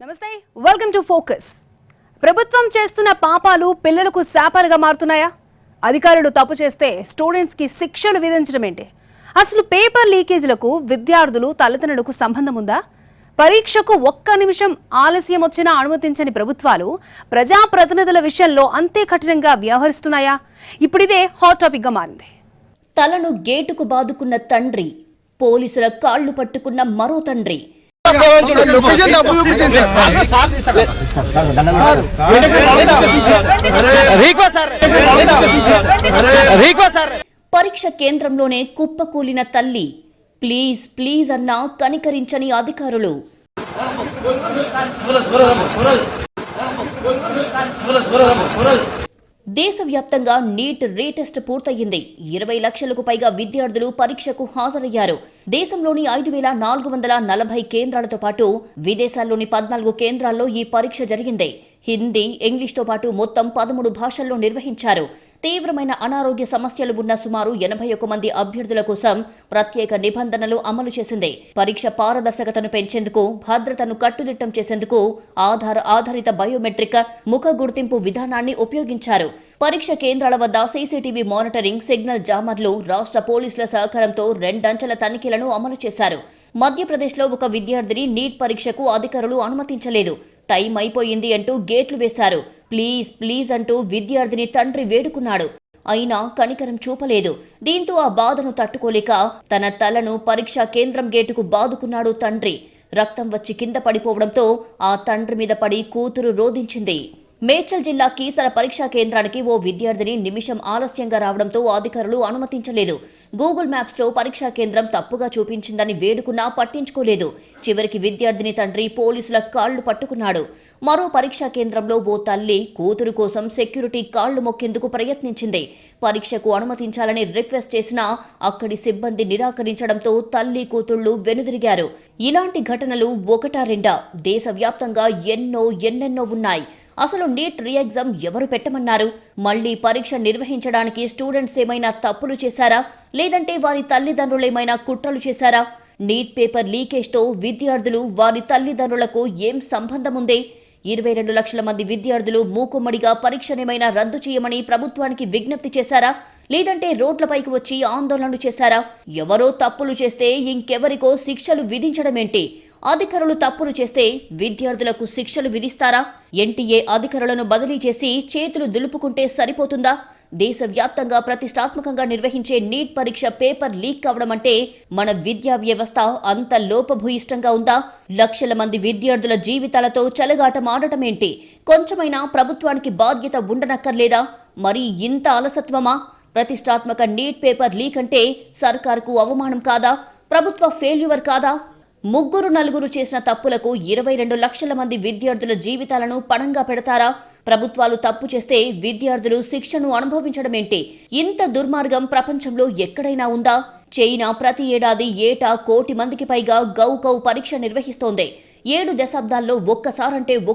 నమస్తే welcome to focus. ప్రభుత్వం చేస్తున్న పాపాలు పిల్లలకు శాపాలుగా మారుతున్నాయా? అధికారులు తప్పు చేస్తే స్టూడెంట్స్ కి శిక్షలు విధించడం ఏంటి? అసలు పేపర్ లీకేజీలకు విద్యార్థులు తల్లిదండ్రులకు సంబంధం ఉందా? పరీక్షకు ఒక్క నిమిషం ఆలస్యం వచ్చినా అనుమతించని ప్రభుత్వాలు ప్రజాప్రతినిధుల విషయంలో అంతే కఠినంగా వ్యవహరిస్తున్నాయా? ఇప్పుడిదే హాట్ టాపిక్ గా మారింది. తలను గేటుకు బాదుకున్న తండ్రి, పోలీసుల కాళ్లు పట్టుకున్న మరో తండ్రి. పరీక్ష కేంద్రంలోనే కుప్పకూలిన తల్లి. ప్లీజ్ ప్లీజ్ అన్నా కనికరించని అధికారులు. దేశవ్యాప్తంగా నీట్ రీటెస్ట్ పూర్తయింది. 20 లక్షలకు పైగా విద్యార్థులు పరీక్షకు హాజరయ్యారు. దేశంలోని 5,440 కేంద్రాలతో పాటు విదేశాల్లోని 14 కేంద్రాల్లో ఈ పరీక్ష జరిగింది. హిందీ, ఇంగ్లీష్తో పాటు మొత్తం 13 భాషల్లో నిర్వహించారు. తీవ్రమైన అనారోగ్య సమస్యలు ఉన్న సుమారు 81 మంది అభ్యర్థుల కోసం ప్రత్యేక నిబంధనలు అమలు చేసింది. పరీక్ష పారదర్శకతను పెంచేందుకు, భద్రతను కట్టుదిట్టం చేసేందుకు ఆధారిత బయోమెట్రిక్ ముఖ గుర్తింపు విధానాన్ని ఉపయోగించారు. పరీక్ష కేంద్రాల వద్ద సీసీటీవీ మానిటరింగ్, సిగ్నల్ జామర్లు, రాష్ట్ర పోలీసుల సహకారంతో 2 అంచెల తనిఖీలను అమలు చేశారు. మధ్యప్రదేశ్లో ఒక విద్యార్థిని నీట్ పరీక్షకు అధికారులు అనుమతించలేదు. టైం అయిపోయింది అంటూ గేట్లు వేశారు. ప్లీజ్ ప్లీజ్ అంటూ విద్యార్థిని తండ్రి వేడుకున్నాడు. అయినా కనికరం చూపలేదు. దీంతో ఆ బాధను తట్టుకోలేక తన తలను పరీక్షా కేంద్రం గేటుకు బాదుకున్నాడు తండ్రి. రక్తం వచ్చి కింద పడిపోవడంతో ఆ తండ్రి మీద పడి కూతురు రోదించింది. మేడ్చల్ జిల్లా కీసర పరీక్షా కేంద్రానికి ఓ విద్యార్థిని నిమిషం ఆలస్యంగా రావడంతో అధికారులు అనుమతించలేదు. గూగుల్ మ్యాప్స్ లో పరీక్షా కేంద్రం తప్పుగా చూపించిందని వేడుకున్నా పట్టించుకోలేదు. చివరికి విద్యార్థిని తండ్రి పోలీసుల కాళ్లు పట్టుకున్నాడు. మరో పరీక్షా కేంద్రంలో ఓ తల్లి కూతురు కోసం సెక్యూరిటీ కాళ్లు మొక్కేందుకు ప్రయత్నించింది. పరీక్షకు అనుమతించాలని రిక్వెస్ట్ చేసినా అక్కడి సిబ్బంది నిరాకరించడంతో తల్లి కూతుళ్లు వెనుదిరిగారు. ఇలాంటి ఘటనలు ఒకటా రెండా? దేశవ్యాప్తంగా ఎన్నెన్నో ఉన్నాయి. అసలు నీట్ రీ ఎగ్జామ్ ఎవరు పెట్టమన్నారు? మళ్లీ పరీక్ష నిర్వహించడానికి స్టూడెంట్స్ ఏమైనా తప్పులు చేశారా? లేదంటే వారి తల్లిదండ్రులేమైనా కుట్రలు చేశారా? నీట్ పేపర్ లీకేజ్తో విద్యార్థులు, వారి తల్లిదండ్రులకు ఏం సంబంధం ఉంది? 22 లక్షల మంది విద్యార్థులు మూకుమ్మడిగా పరీక్షనేమైనా రద్దు చేయమని ప్రభుత్వానికి విజ్ఞప్తి చేశారా? లేదంటే రోడ్లపైకి వచ్చి ఆందోళనలు చేశారా? ఎవరో తప్పులు చేస్తే ఇంకెవరికో శిక్షలు విధించడమేంటి? అధికారులు తప్పులు చేస్తే విద్యార్థులకు శిక్షలు విధిస్తారా? ఎన్టీఏ అధికారులను బదిలీ చేసి చేతులు దులుపుకుంటే సరిపోతుందా? దేశవ్యాప్తంగా ప్రతిష్టాత్మకంగా నిర్వహించే నీట్ పరీక్ష పేపర్ లీక్ కావడం అంటే మన విద్యా వ్యవస్థ అంత లోపభూయిష్టంగా ఉందా? లక్షల మంది విద్యార్థుల జీవితాలతో చెలగాటమాడటమేంటి? కొంచెమైనా ప్రభుత్వానికి బాధ్యత ఉండనక్కర్లేదా? మరి ఇంత అలసత్వమా? ప్రతిష్టాత్మక నీట్ పేపర్ లీక్ అంటే సర్కారుకు అవమానం కాదా? ప్రభుత్వ ఫెయిల్యూర్ కాదా? 3-4 చేసిన తప్పులకు 22 లక్షల మంది విద్యార్థుల జీవితాలను పణంగా పెడతారా? ప్రభుత్వాలు తప్పు చేస్తే విద్యార్థులు శిక్షను అనుభవించడమేంటి? ఇంత దుర్మార్గం ప్రపంచంలో ఎక్కడైనా ఉందా? చైనా ప్రతి ఏడాది ఏటా 1 కోటి మందికి పైగా గౌ పరీక్ష నిర్వహిస్తోంది. 7 దశాబ్దాల్లో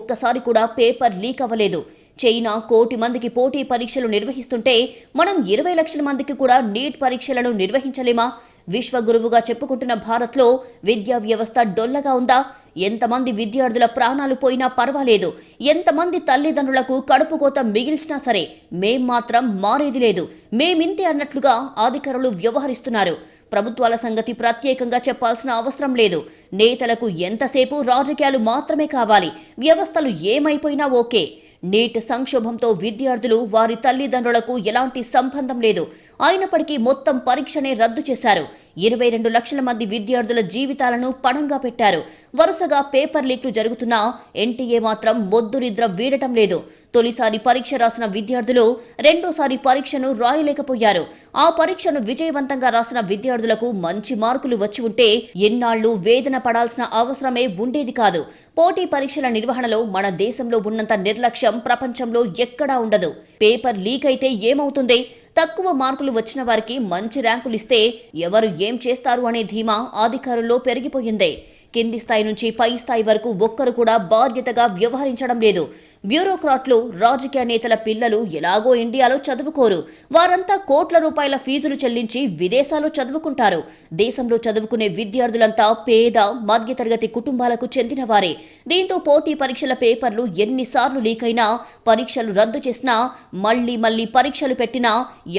ఒక్కసారి కూడా పేపర్ లీక్ అవ్వలేదు. చైనా 1 కోటి మందికి పోటీ పరీక్షలు నిర్వహిస్తుంటే మనం 20 లక్షల మందికి కూడా నీట్ పరీక్షలను నిర్వహించలేమా? విశ్వగురువుగా చెప్పుకుంటున్న భారత్లో విద్యా వ్యవస్థ డొల్లగా ఉందా? ఎంతమంది విద్యార్థుల ప్రాణాలు పోయినా పర్వాలేదు, ఎంతమంది తల్లిదండ్రులకు కడుపుకోత మిగిల్చినా సరే మేం మాత్రం మారేది లేదు, మేమింతే అన్నట్లుగా అధికారులు వ్యవహరిస్తున్నారు. ప్రభుత్వాల సంగతి ప్రత్యేకంగా చెప్పాల్సిన అవసరం లేదు. నేతలకు ఎంతసేపు రాజకీయాలు మాత్రమే కావాలి. వ్యవస్థలు ఏమైపోయినా ఓకే. నీట్ సంక్షోభంతో విద్యార్థులు, వారి తల్లిదండ్రులకు ఎలాంటి సంబంధం లేదు. అయినప్పటికీ మొత్తం పరీక్షనే రద్దు చేశారు. 22 లక్షల మంది విద్యార్థుల జీవితాలను పణంగా పెట్టారు. వరుసగా పేపర్ లీక్లు జరుగుతున్నా ఎన్టీఏ మాత్రం మొద్దు నిద్ర వీడటం లేదు. తొలిసారి పరీక్ష రాసిన విద్యార్థులు రెండోసారి పరీక్షను రాయలేకపోయారు. ఆ పరీక్షను విజయవంతంగా రాసిన విద్యార్థులకు మంచి మార్కులు వచ్చి ఉంటే ఎన్నాళ్లు వేదన పడాల్సిన అవసరమే ఉండేది కాదు. పోటీ పరీక్షల నిర్వహణలో మన దేశంలో ఉన్నంత నిర్లక్ష్యం ప్రపంచంలో ఎక్కడా ఉండదు. పేపర్ లీక్ అయితే ఏమవుతుంది? తక్కువ మార్కులు వచ్చిన వారికి మంచి ర్యాంకులిస్తే ఎవరు ఏం చేస్తారు అనే ధీమా అధికారుల్లో పెరిగిపోయింది. కింది స్థాయి నుంచి పై స్థాయి వరకు ఒక్కరు కూడా బాధ్యతగా వ్యవహరించడం లేదు. బ్యూరోక్రాట్లు, రాజకీయ నేతల పిల్లలు ఎలాగో ఇండియాలో చదువుకోరు. వారంతా కోట్ల రూపాయల ఫీజులు చెల్లించి విదేశాల్లో చదువుకుంటారు. దేశంలో చదువుకునే విద్యార్థులంతా పేద, మధ్యతరగతి కుటుంబాలకు చెందిన వారే. దీంతో పోటీ పరీక్షల పేపర్లు ఎన్నిసార్లు లీక్ అయినా, పరీక్షలు రద్దు చేసినా, మళ్లీ పరీక్షలు పెట్టినా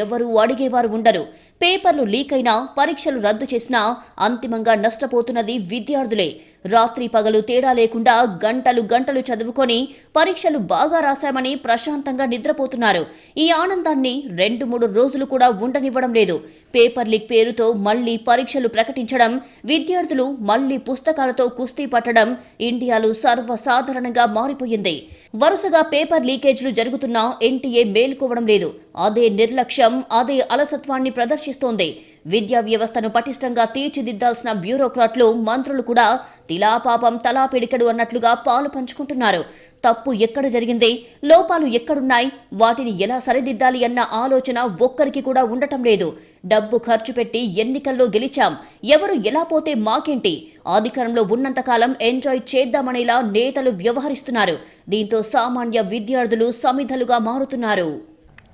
ఎవరూ అడిగేవారు ఉండరు. పేపర్లు లీక్ అయినా, పరీక్షలు రద్దు చేసినా అంతిమంగా నష్టపోతున్నది విద్యార్థులే. రాత్రి పగలు తేడా లేకుండా గంటలు చదువుకొని పరీక్షలు బాగా రాశామని ప్రశాంతంగా నిద్రపోతున్నారు. ఈ ఆనందాన్ని 2-3 రోజులు కూడా ఉండనివ్వడం లేదు. పేపర్ లీక్ పేరుతో మళ్లీ పరీక్షలు ప్రకటించడం, విద్యార్థులు మళ్లీ పుస్తకాలతో కుస్తీ పట్టడం ఇండియాలో సర్వసాధారణంగా మారిపోయింది. వరుసగా పేపర్ లీకేజీలు జరుగుతున్నా ఎన్టీఏ మేలుకోవడం లేదు. అదే నిర్లక్ష్యం, అదే అలసత్వాన్ని ప్రదర్శిస్తోంది. విద్యా వ్యవస్థను పటిష్టంగా తీర్చిదిద్దాల్సిన బ్యూరోక్రాట్లు, మంత్రులు కూడా తిలాపాపం తలా పిడికెడు అన్నట్లుగా పాలు పంచుకుంటున్నారు. తప్పు ఎక్కడ జరిగింది, లోపాలు ఎక్కడున్నాయి, వాటిని ఎలా సరిదిద్దాలి అన్న ఆలోచన ఒక్కరికి కూడా ఉండటం లేదు. డబ్బు ఖర్చు పెట్టి ఎన్నికల్లో గెలిచాం, ఎవరు ఎలా పోతే మాకేంటి, అధికారంలో ఉన్నంతకాలం ఎంజాయ్ చేద్దామనేలా నేతలు వ్యవహరిస్తున్నారు. దీంతో సామాన్య విద్యార్థులు సమిధలుగా మారుతున్నారు.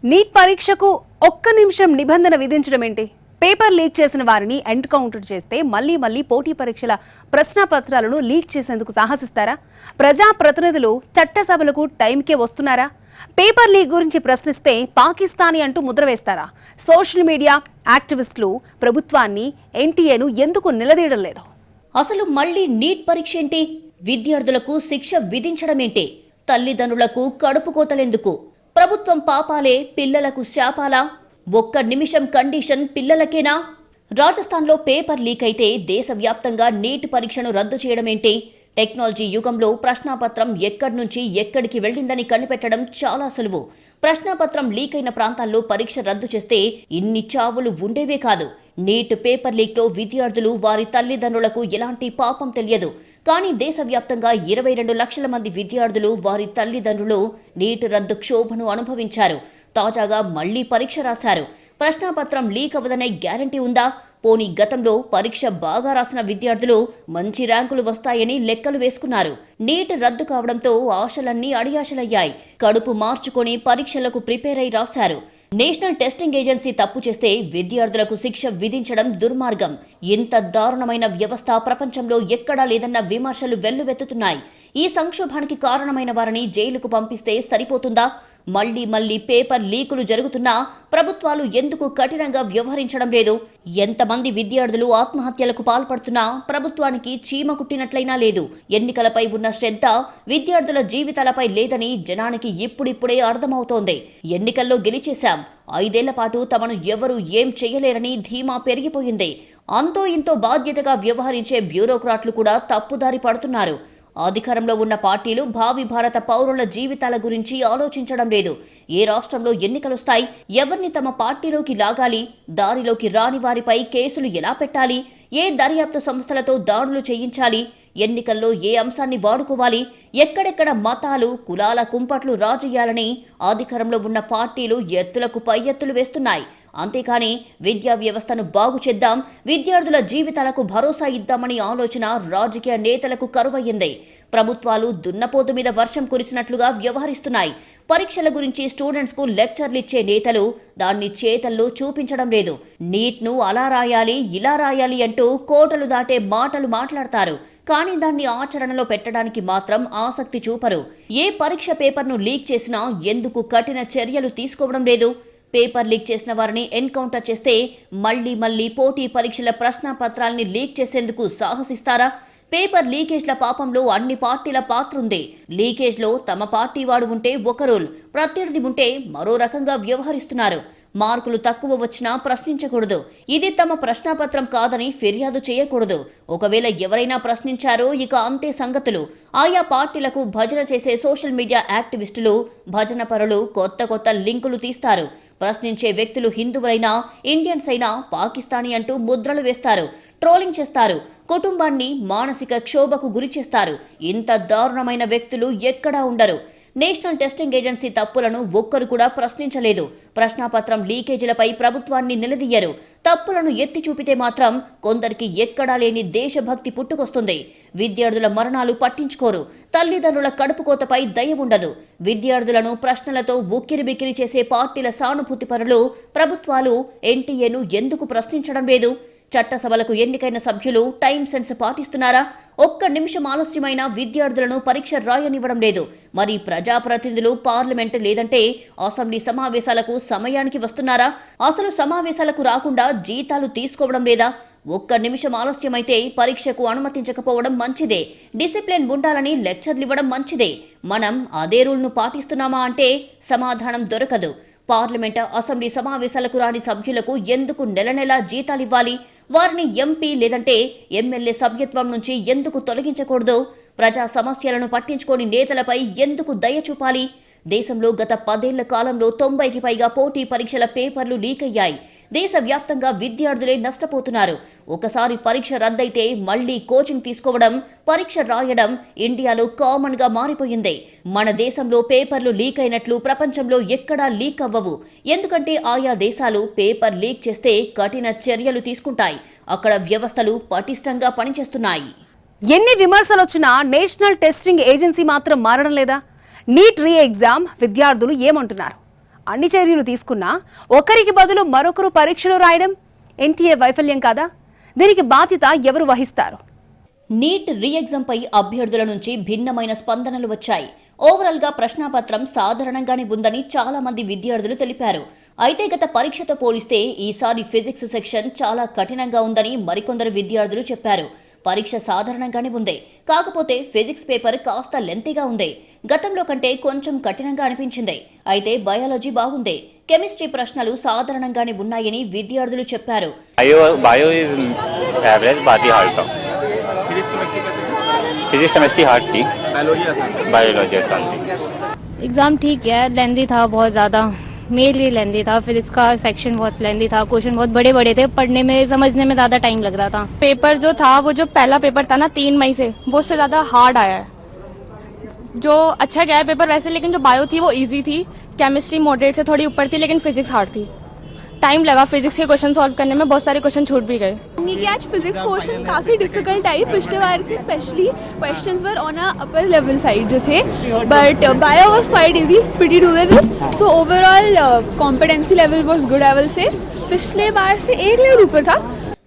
నీట్ పరీక్షకు ఒక్క నిమిషం నిబంధన విధించడం ఏంటి? పేపర్ లీక్ చేసిన వారిని ఎన్కౌంటర్ చేస్తే మళ్లీ పోటీ పరీక్షల ప్రశ్నపత్రాలను లీక్ చేసేందుకు సాహసిస్తారా? ప్రజాప్రతినిధులు చట్టసభలకు టైంకే వస్తున్నారా? పేపర్ లీక్ గురించి ప్రశ్నిస్తే పాకిస్తానీ అంటూ ముద్ర వేస్తారా? సోషల్ మీడియా యాక్టివిస్టులు ప్రభుత్వాన్ని, ఎన్టీఏను ఎందుకు నిలదీయడం లేదు? అసలు మళ్లీ నీట్ పరీక్ష ఏంటి? విద్యార్థులకు శిక్ష విధించడమేంటి? తల్లిదండ్రులకు కడుపు కోతలెందుకు? ప్రభుత్వం పాపాలే పిల్లలకు శాపాలా? ఒక్క నిమిషం కండిషన్ పిల్లలకేనా? రాజస్థాన్లో పేపర్ లీక్ అయితే దేశవ్యాప్తంగా నీట్ పరీక్షను రద్దు చేయడమేంటి? టెక్నాలజీ యుగంలో ప్రశ్నాపత్రం ఎక్కడి నుంచి ఎక్కడికి వెళ్లిందని కనిపెట్టడం చాలా సులువు. ప్రశ్నాపత్రం లీక్ అయిన ప్రాంతాల్లో పరీక్ష రద్దు చేస్తే ఇన్ని చావులు ఉండేవే కాదు. నీట్ పేపర్ లీక్లో విద్యార్థులు, వారి తల్లిదండ్రులకు ఎలాంటి పాపం తెలియదు. కానీ దేశవ్యాప్తంగా 22 లక్షల మంది విద్యార్థులు, వారి తల్లిదండ్రులు నీట్ రద్దు క్షోభను అనుభవించారు. తాజాగా మళ్లీ పరీక్ష రాశారు. ప్రశ్నాపత్రం లీక్ అవ్వదనే గ్యారంటీ ఉందా? పోనీ గతంలో పరీక్ష బాగా రాసిన విద్యార్థులు మంచి ర్యాంకులు వస్తాయని లెక్కలు వేసుకున్నారు. నీట్ రద్దు కావడంతో ఆశలన్నీ అడియాశలయ్యాయి. కడుపు మార్చుకొని పరీక్షలకు ప్రిపేర్ అయి రాశారు. నేషనల్ టెస్టింగ్ ఏజెన్సీ తప్పు చేస్తే విద్యార్థులకు శిక్ష విధించడం దుర్మార్గం. ఇంత దారుణమైన వ్యవస్థ ప్రపంచంలో ఎక్కడా లేదన్న విమర్శలు వెల్లువెత్తుతున్నాయి. ఈ సంక్షోభానికి కారణమైన వారిని జైలుకు పంపిస్తే సరిపోతుందా? మళ్లీ పేపర్ లీకులు జరుగుతున్నా ప్రభుత్వాలు ఎందుకు కఠినంగా వ్యవహరించడం లేదు? ఎంతమంది విద్యార్థులు ఆత్మహత్యలకు పాల్పడుతున్నా ప్రభుత్వానికి చీమ కుట్టినట్లయినా లేదు. ఎన్నికలపై ఉన్న శ్రద్ధ విద్యార్థుల జీవితాలపై లేదని జనానికి ఇప్పుడిప్పుడే అర్థమవుతోంది. ఎన్నికల్లో గెలిచేశాం, 5 ఏళ్ల పాటు తమను ఎవరూ ఏం చేయలేరని ధీమా పెరిగిపోయింది. అంతో ఇంతో బాధ్యతగా వ్యవహరించే బ్యూరోక్రాట్లు కూడా తప్పుదారి పడుతున్నారు. అధికారంలో ఉన్న పార్టీలు భావి భారత పౌరుల జీవితాల గురించి ఆలోచించడం లేదు. ఏ రాష్ట్రంలో ఎన్నికలొస్తాయి, ఎవరిని తమ పార్టీలోకి లాగాలి, దారిలోకి రాని వారిపై కేసులు ఎలా పెట్టాలి, ఏ దర్యాప్తు సంస్థలతో దాడులు చేయించాలి, ఎన్నికల్లో ఏ అంశాన్ని వాడుకోవాలి, ఎక్కడెక్కడ మతాలు, కులాల కుంపట్లు రాజేయాలని అధికారంలో ఉన్న పార్టీలు ఎత్తులకు పై ఎత్తులు వేస్తున్నాయి. అంతేకాని విద్యా వ్యవస్థను బాగు చేద్దాం, విద్యార్థుల జీవితాలకు భరోసా ఇద్దామని ఆలోచన రాజకీయ నేతలకు కరువయ్యింది. ప్రభుత్వాలు దున్నపోతు మీద వర్షం కురిసినట్లుగా వ్యవహరిస్తున్నాయి. పరీక్షల గురించి స్టూడెంట్స్కు లెక్చర్లు ఇచ్చే నేతలు దాన్ని చేతల్లో చూపించడం లేదు. నీట్ను అలా రాయాలి, ఇలా రాయాలి అంటూ కోటలు దాటే మాటలు మాట్లాడతారు. కానీ దాన్ని ఆచరణలో పెట్టడానికి మాత్రం ఆసక్తి చూపరు. ఏ పరీక్ష పేపర్ను లీక్ చేసినా ఎందుకు కఠిన చర్యలు తీసుకోవడం లేదు? పేపర్ లీక్ చేసిన వారిని ఎన్కౌంటర్ చేస్తే మళ్లీ పోటీ పరీక్షల ప్రశ్నపత్రాల్ని లీక్ చేసేందుకు సాహసిస్తారా? పేపర్ లీకేజ్ల పాపంలో అన్ని పార్టీల పాత్రుంది. లీకేజ్లో తమ పార్టీ వాడు ఉంటే ఒక రూల్, ప్రత్యర్థి ఉంటే మరో రకంగా వ్యవహరిస్తున్నారు. మార్కులు తక్కువ వచ్చినా ప్రశ్నించకూడదు. ఇది తమ ప్రశ్నాపత్రం కాదని ఫిర్యాదు చేయకూడదు. ఒకవేళ ఎవరైనా ప్రశ్నించారో ఇక అంతే సంగతులు. ఆయా పార్టీలకు భజన చేసే సోషల్ మీడియా యాక్టివిస్టులు, భజన పరులు కొత్త లింకులు తీస్తారు. ప్రశ్నించే వ్యక్తులు హిందువులైనా, ఇండియన్స్ అయినా పాకిస్తానీ అంటూ ముద్రలు వేస్తారు, ట్రోలింగ్ చేస్తారు, కుటుంబాన్ని మానసిక క్షోభకు గురి చేస్తారు. ఇంత దారుణమైన వ్యక్తులు ఎక్కడా ఉండరు. నేషనల్ టెస్టింగ్ ఏజెన్సీ తప్పులను ఒక్కరు కూడా ప్రశ్నించలేదు. ప్రశ్నాపత్రం లీకేజీలపై ప్రభుత్వాన్ని నిలదీయరు. తప్పులను ఎత్తి చూపితే మాత్రం కొందరికి ఎక్కడా లేని దేశభక్తి పుట్టుకొస్తుంది. విద్యార్థుల మరణాలు పట్టించుకోరు. తల్లిదండ్రుల కడుపుకోతపై దయ ఉండదు. విద్యార్థులను ప్రశ్నలతో ఉక్కిరిబిక్కిరి చేసే పార్టీల సానుభూతి పరులు ప్రభుత్వాలు ఎన్టీఏను ఎందుకు ప్రశ్నించడం లేదు? చట్టసభలకు ఎన్నికైన సభ్యులు టైం సెన్స్ పాటిస్తున్నారా? ఒక్క నిమిషం ఆలస్యమైన విద్యార్థులను పరీక్ష రాయనివ్వడం లేదు. మరి ప్రజాప్రతినిధులు పార్లమెంటు లేదంటే అసెంబ్లీ సమావేశాలకు సమయానికి వస్తున్నారా? అసలు సమావేశాలకు రాకుండా జీతాలు తీసుకోవడం లేదా? ఒక్క నిమిషం ఆలస్యమైతే పరీక్షకు అనుమతించకపోవడం మంచిదే. డిసిప్లిన్ ఉండాలని లెక్చర్లు ఇవ్వడం మంచిదే. మనం అదే రూల్ను పాటిస్తున్నామా అంటే సమాధానం దొరకదు. పార్లమెంట్, అసెంబ్లీ సమావేశాలకు రాని సభ్యులకు ఎందుకు నెల నెలా జీతాలివ్వాలి? వారిని ఎంపీ లేదంటే ఎమ్మెల్యే సభ్యత్వం నుంచి ఎందుకు తొలగించకూడదు? ప్రజా సమస్యలను పట్టించుకోని నేతలపై ఎందుకు దయ చూపాలి? దేశంలో గత 10 ఏళ్ల కాలంలో 90కి పైగా పోటీ పరీక్షల పేపర్లు లీక్ అయ్యాయి. దేశవ్యాప్తంగా విద్యార్థులే నష్టపోతున్నారు. ఒకసారి పరీక్ష రద్దయితే మళ్లీ కోచింగ్ తీసుకోవడం, పరీక్ష రాయడం ఇండియాలో కామన్ గా మారిపోయింది. మన దేశంలో పేపర్లు లీక్ అయినట్లు ప్రపంచంలో ఎక్కడా లీక్ అవ్వవు. ఎందుకంటే ఆయా దేశాలు పేపర్ లీక్ చేస్తే కఠిన చర్యలు తీసుకుంటాయి. అక్కడ వ్యవస్థలు పటిష్టంగా పనిచేస్తున్నాయి. ఎన్ని విమర్శలు వచ్చినా నేషనల్ టెస్టింగ్ ఏజెన్సీ మాత్రం మారడం లేదా? నీట్ రీ ఎగ్జామ్ విద్యార్థులు ఏమంటున్నారు? అన్ని చర్యలు తీసుకున్నా ఒకరికి బదులు మరొకరు పరీక్షలు రాయడం ఎన్టీఏ వైఫల్యం కాదా? దీనికి బాధ్యత ఎవరు వహిస్తారు? నీట్ రీ ఎగ్జామ్ పై అభ్యర్థుల నుంచి భిన్నమైన స్పందనలు వచ్చాయి. ఓవరాల్ గా ప్రశ్నాపత్రం సాధారణంగానే ఉందని చాలా మంది విద్యార్థులు తెలిపారు. అయితే గత పరీక్షతో పోలిస్తే ఈసారి ఫిజిక్స్ సెక్షన్ చాలా కఠినంగా ఉందని మరికొందరు విద్యార్థులు చెప్పారు. పరీక్ష సాధారణంగానే ఉంది, కాకపోతే ఫిజిక్స్ పేపర్ కాస్త లెంతీగా ఉంది. గతంలో కంటే కొంచెం కఠినంగా అనిపించింది. అయితే బయాలజీ బాగుంది. కెమిస్ట్రీ ప్రశ్నలు సాధారణంగానే ఉన్నాయని విద్యార్థులు చెప్పారు. एग्ज़ाम ठीक है, लेंदी था बहुत ज़्यादा, मेरे लिए लेंदी था। फिजिक्स का सेक्शन बहुत लेंदी था, क्वेश्चन बहुत बड़े बड़े थे, पढ़ने में समझने में ज़्यादा टाइम लग रहा था। पेपर जो था वो जो पहला पेपर था ना 3 मई से, वो उससे ज़्यादा हार्ड आया है। जो अच्छा गया है पेपर वैसे, लेकिन जो बायो थी वो इजी थी, केमिस्ट्री मॉडरेट से थोड़ी ऊपर थी, लेकिन फिजिक्स हार्ड थी। टाइम लगा फिजिक्स के क्वेश्चन सॉल्व करने में, बहुत सारे क्वेश्चन छूट भी गए। कि आज फिजिक्स पोर्शन काफ़ी डिफिकल्ट आई पिछले बार से, specially questions were on a upper level side जो थे, but bio was quite easy, pretty doable. So overall competency level was good I will say. पिछले बार से 1 लेवल ऊपर था।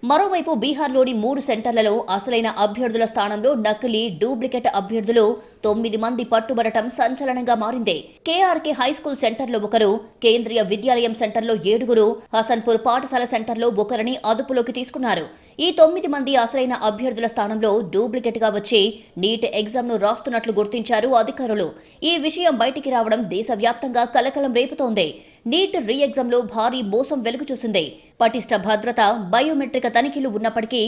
మరోవైపు బీహార్లోని 3 సెంటర్లలో అసలైన అభ్యర్థుల స్థానంలో నకిలీ, డూప్లికేట్ అభ్యర్థులు 9 మంది పట్టుబడటం సంచలనంగా మారింది. కేఆర్కే హైస్కూల్ సెంటర్లో ఒకరు, కేంద్రీయ విద్యాలయం సెంటర్లో 7గురు, హసన్పూర్ పాఠశాల సెంటర్లో ఒకరిని అదుపులోకి తీసుకున్నారు. ఈ 9 మంది అసలైన అభ్యర్థుల స్థానంలో డూప్లికేట్ గా వచ్చి నీట్ ఎగ్జామ్ ను రాస్తున్నట్లు గుర్తించారు అధికారులు. ఈ విషయం బయటికి రావడం దేశవ్యాప్తంగా కలకలం రేపుతోంది. నీట్ రీ ఎగ్జామ్ లో భారీ మోసం వెలుగు చూసింది. పటిష్ట భద్రత, బయోమెట్రిక్ తనిఖీలు ఉన్నప్పటికీ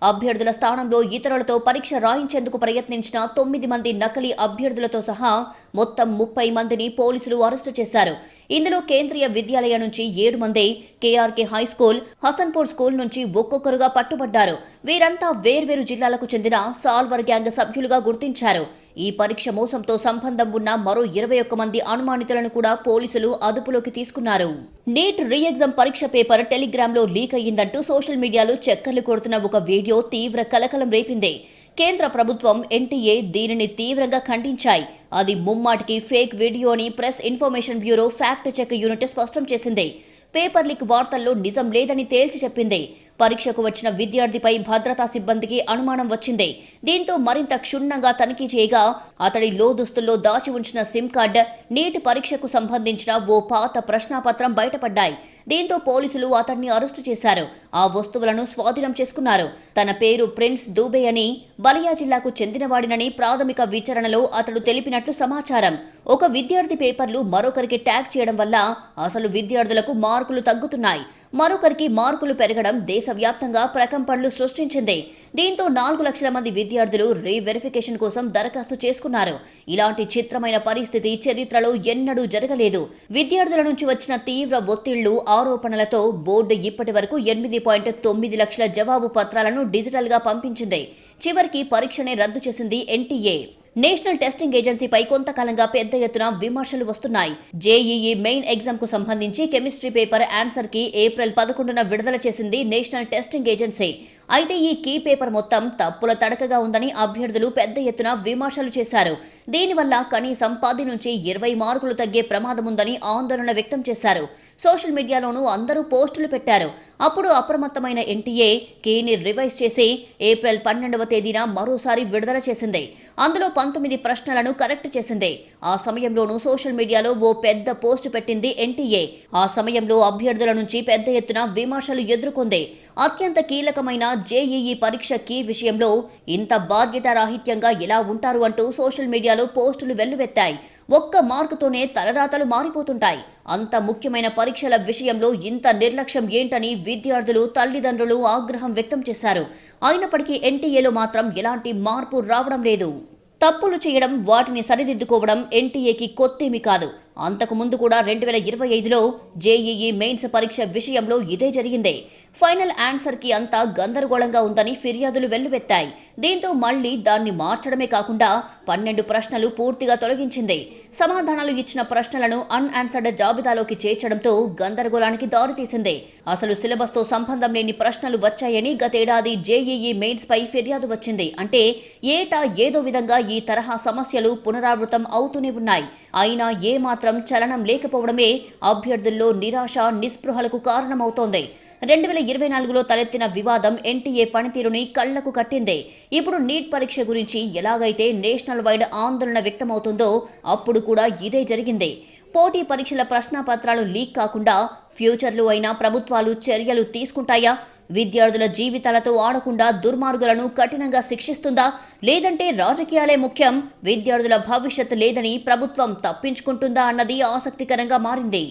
అభ్యర్థుల స్థానంలో ఇతరులతో పరీక్ష రాయించేందుకు ప్రయత్నించిన 9 మంది నకిలీ అభ్యర్థులతో సహా మొత్తం 30 మందిని పోలీసులు అరెస్టు చేశారు. ఇందులో కేంద్రీయ విద్యాలయం నుంచి 7 మంది, కేఆర్కే హైస్కూల్, హసన్పూర్ స్కూల్ నుంచి ఒక్కొక్కరుగా పట్టుబడ్డారు. వీరంతా వేర్వేరు జిల్లాలకు చెందిన సాల్వర్ గ్యాంగ్ సభ్యులుగా గుర్తించారు. ఈ పరీక్ష మోసంతో సంబంధం ఉన్న మరో 21 మంది అనుమానితులను కూడా పోలీసులు అదుపులోకి తీసుకున్నారు. నీట్ రీ ఎగ్జామ్ పరీక్ష పేపర్ టెలిగ్రామ్ లో లీక్ అయ్యిందంటూ సోషల్ మీడియాలో చక్కర్లు కొడుతున్న ఒక వీడియో తీవ్ర కలకలం రేపింది. కేంద్ర ప్రభుత్వం, ఎన్టీఏ దీనిని తీవ్రంగా ఖండించాయి. అది ముమ్మాటికి ఫేక్ వీడియో అని press information bureau fact check unit స్పష్టం చేసింది. పేపర్ లీక్ వార్తల్లో నిజం లేదని తేల్చి చెప్పింది. పరీక్షకు వచ్చిన విద్యార్థిపై భద్రతా సిబ్బందికి అనుమానం వచ్చింది. దీంతో మరింత క్షుణ్ణంగా తనిఖీ చేయగా అతడి లోదుస్తుల్లో దాచి ఉంచిన సిమ్ కార్డ్, నీట్ పరీక్షకు సంబంధించిన ఓ పాత ప్రశ్నాపత్రం బయటపడ్డాయి. దీంతో పోలీసులు అతన్ని అరెస్టు చేశారు. ఆ వస్తువులను స్వాధీనం చేసుకున్నారు. తన పేరు ప్రిన్స్ దూబే అని, బలియా జిల్లాకు చెందినవాడినని ప్రాథమిక విచారణలో అతడు తెలిపినట్లు సమాచారం. ఒక విద్యార్థి పేపర్లు మరొకరికి ట్యాగ్ చేయడం వల్ల అసలు విద్యార్థులకు మార్కులు తగ్గుతున్నాయి. మరొకరికి మార్కులు పెరగడం దేశవ్యాప్తంగా ప్రకంపనలు సృష్టించింది. దీంతో 4 లక్షల మంది విద్యార్థులు రీవెరిఫికేషన్ కోసం దరఖాస్తు చేసుకున్నారు. ఇలాంటి చిత్రమైన పరిస్థితి చరిత్రలో ఎన్నడూ జరగలేదు. విద్యార్థుల నుంచి వచ్చిన తీవ్ర ఒత్తిళ్లు, ఆరోపణలతో బోర్డు ఇప్పటి వరకు 8.9 లక్షల జవాబు పత్రాలను డిజిటల్ గా పంపించింది. చివరికి పరీక్షనే రద్దు చేసింది ఎన్టీఏ. నేషనల్ టెస్టింగ్ ఏజెన్సీపై కొంతకాలంగా పెద్ద ఎత్తున విమర్శలు వస్తున్నాయి. జేఈఈ మెయిన్ ఎగ్జామ్ కు సంబంధించి కెమిస్ట్రీ పేపర్ ఆన్సర్ కి ఏప్రిల్ 11న విడుదల చేసింది నేషనల్ టెస్టింగ్ ఏజెన్సీ. అయితే ఈ కీ పేపర్ మొత్తం తప్పుల తడకగా ఉందని అభ్యర్థులు పెద్ద ఎత్తున విమర్శలు చేశారు. దీనివల్ల కనీసం 10 నుంచి 20 మార్కులు తగ్గే ప్రమాదం ఉందని ఆందోళన వ్యక్తం చేశారు. సోషల్ మీడియాలోనూ అందరూ పోస్టులు పెట్టారు. అప్పుడు అప్రమత్తమైన ఎన్టీఏ కీని రివైజ్ చేసి ఏప్రిల్ 12వ తేదీన మరోసారి విడుదల చేసింది. అందులో 19 ప్రశ్నలను కరెక్ట్ చేసింది. ఆ సమయంలోనూ సోషల్ మీడియాలో ఓ పెద్ద పోస్ట్ పెట్టింది ఎన్టీఏ. ఆ సమయంలో అభ్యర్థుల నుంచి పెద్ద ఎత్తున విమర్శలు ఎదుర్కొంది. అత్యంత కీలకమైన జేఈఈ పరీక్ష కీ విషయంలో ఇంత బాధ్యతారాహిత్యంగా ఎలా ఉంటారు అంటూ సోషల్ మీడియాలో పోస్టులు వెల్లువెత్తాయి. ఒక్క మార్కుతోనే తలరాతలు మారిపోతుంటాయి. అంత ముఖ్యమైన పరీక్షల విషయంలో ఇంత నిర్లక్ష్యం ఏంటని విద్యార్థులు, తల్లిదండ్రులు ఆగ్రహం వ్యక్తం చేశారు. అయినప్పటికీ ఎన్టీఏలో మాత్రం ఎలాంటి మార్పు రావడం లేదు. తప్పులు చేయడం, వాటిని సరిదిద్దుకోవడం ఎన్టీఏకి కొత్తేమీ కాదు. అంతకు ముందు కూడా 2025లో జేఈఈ మెయిన్స్ పరీక్ష విషయంలో ఇదే జరిగింది. ఫైనల్ ఆన్సర్ కి అంతా గందరగోళంగా ఉందని ఫిర్యాదులు వెల్లువెత్తాయి. దీంతో మళ్లీ దాన్ని మార్చడమే కాకుండా 12 ప్రశ్నలు పూర్తిగా తొలగించింది. సమాధానాలు ఇచ్చిన ప్రశ్నలను అన్ఆన్సర్డ్ జాబితాలోకి చేర్చడంతో గందరగోళానికి దారితీసింది. అసలు సిలబస్ తో సంబంధం లేని ప్రశ్నలు వచ్చాయని గతేడాది జేఈఈ మెయిన్స్ పై ఫిర్యాదు వచ్చింది. అంటే ఏటా ఏదో విధంగా ఈ తరహా సమస్యలు పునరావృతం అవుతూనే ఉన్నాయి. అయినా ఏమాత్రం చలనం లేకపోవడమే అభ్యర్థుల్లో నిరాశ, నిస్పృహలకు కారణమవుతోంది. 2024లో తలెత్తిన వివాదం ఎన్టీఏ పనితీరుని కళ్లకు కట్టింది. ఇప్పుడు నీట్ పరీక్ష గురించి ఎలాగైతే నేషనల్ వైడ్ ఆందోళన వ్యక్తమవుతుందో అప్పుడు కూడా ఇదే జరిగింది. పోటీ పరీక్షల ప్రశ్నాపత్రాలు లీక్ కాకుండా ఫ్యూచర్లో అయినా ప్రభుత్వాలు చర్యలు తీసుకుంటాయా? విద్యార్థుల జీవితాలతో ఆడకుండా దుర్మార్గులను కఠినంగా శిక్షిస్తుందా? లేదంటే రాజకీయాలే ముఖ్యం, విద్యార్థుల భవిష్యత్తు లేదని ప్రభుత్వం తప్పించుకుంటుందా అన్నది ఆసక్తికరంగా మారింది.